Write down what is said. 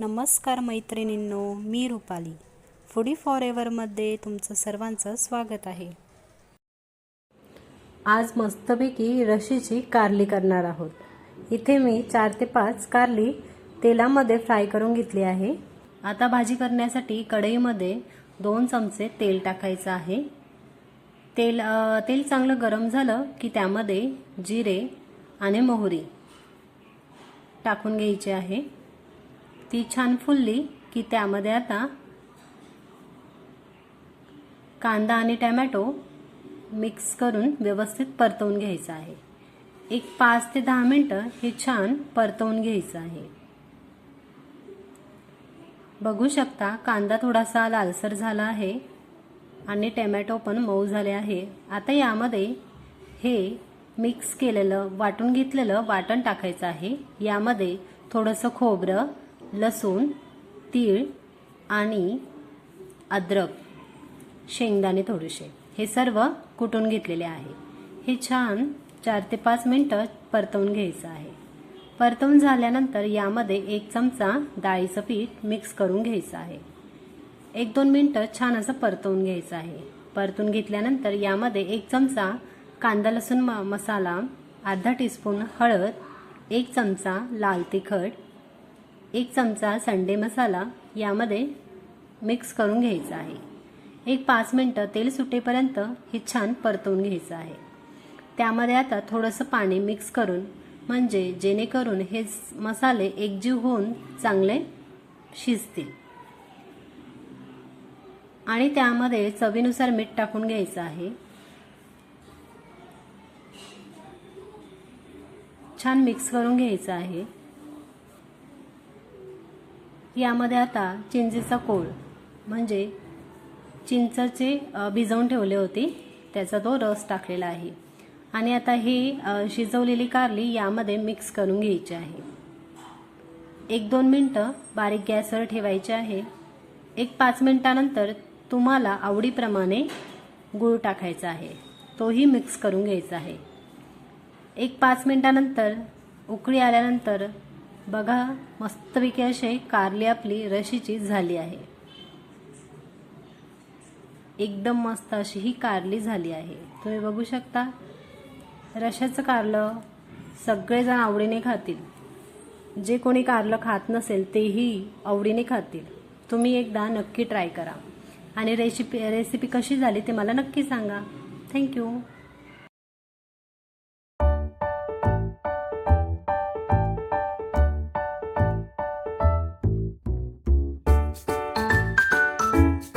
नमस्कार मैत्रिणींनो, मी रुपाली फूडी फॉरएव्हरमध्ये तुमचं सर्वांचं स्वागत आहे। आज मस्तपैकी रशीची कारली करणार आहोत। इथे मी 4 ते 5 कारली तेलामध्ये फ्राय करून घेतली आहे। आता भाजी करण्यासाठी कढईमध्ये 2 चमचे तेल टाकायचं आहे। तेल चांगलं गरम झालं की त्यामध्ये जिरे आणि मोहरी टाकून घ्यायचे आहे। ती छान फुलली की त्यामध्ये आता कांदा आणि टोमॅटो मिक्स करून व्यवस्थित परतवून घ्यायचं आहे। एक 5 ते 10 मिनिटं हे छान परतवून घ्यायचं आहे। बघू शकता कांदा थोडासा लालसर झाला आहे आणि टोमॅटो पण मऊ झाले आहे। आता यामध्ये हे मिक्स केलेलं वाटून घेतलेलं वाटण टाकायचं आहे। यामध्ये थोडंसं खोबरं, लसूण, तीळ आणि अद्रक, शेंगदाणे थोडेसे हे सर्व कुटून घेतलेले आहे। हे छान 4 ते 5 मिनिटं परतवून घ्यायचं आहे। परतवून झाल्यानंतर यामध्ये 1 चमचा डाळीचं पीठ मिक्स करून घ्यायचं आहे। 1-2 मिनिटं छान असं परतवून घ्यायचं आहे। परतून घेतल्यानंतर यामध्ये 1 चमचा कांदा लसूण मसाला, अर्धा टीस्पून हळद, 1 चमचा लाल तिखट, 1 चमचा संडे मसाला यामध्ये मिक्स करून घ्यायचं आहे। एक 5 मिनिटं तेल सुटेपर्यंत हे छान परतवून घ्यायचं आहे। त्यामध्ये आता थोडंसं पाणी मिक्स करून म्हणजे जेणेकरून हे मसाले एकजीव होऊन चांगले शिजतील आणि त्यामध्ये चवीनुसार मीठ टाकून घ्यायचं आहे। छान मिक्स करून घ्यायचं आहे। यामध्ये आता चिंचेचा कोळ म्हणजे चिंचेचे भिजवून ठेवले होते त्याचा तो रस टाकलेला आहे आणि आता हे शिजवलेली कारली यामध्ये मिक्स करून घ्यायची आहे। 1-2 मिनिटं बारीक गॅसवर ठेवायचे आहे। 5 मिनिटानंतर तुम्हाला आवडीप्रमाणे गूळ टाकायचा आहे, तोही मिक्स करून घ्यायचा आहे। 5 मिनिटानंतर उकळी आल्यानंतर बघा मस्तपैकी अशी कारली आपली रशीची झाली आहे। एकदम मस्त अशी ही कारली झाली आहे। तुम्ही बघू शकता रशाचं कारलं सगळेजण आवडीने खातील। जे कोणी कारलं खात नसेल तेही आवडीने खातील। तुम्ही एकदा नक्की ट्राय करा आणि रेसिपी कशी झाली ते मला नक्की सांगा। थँक्यू।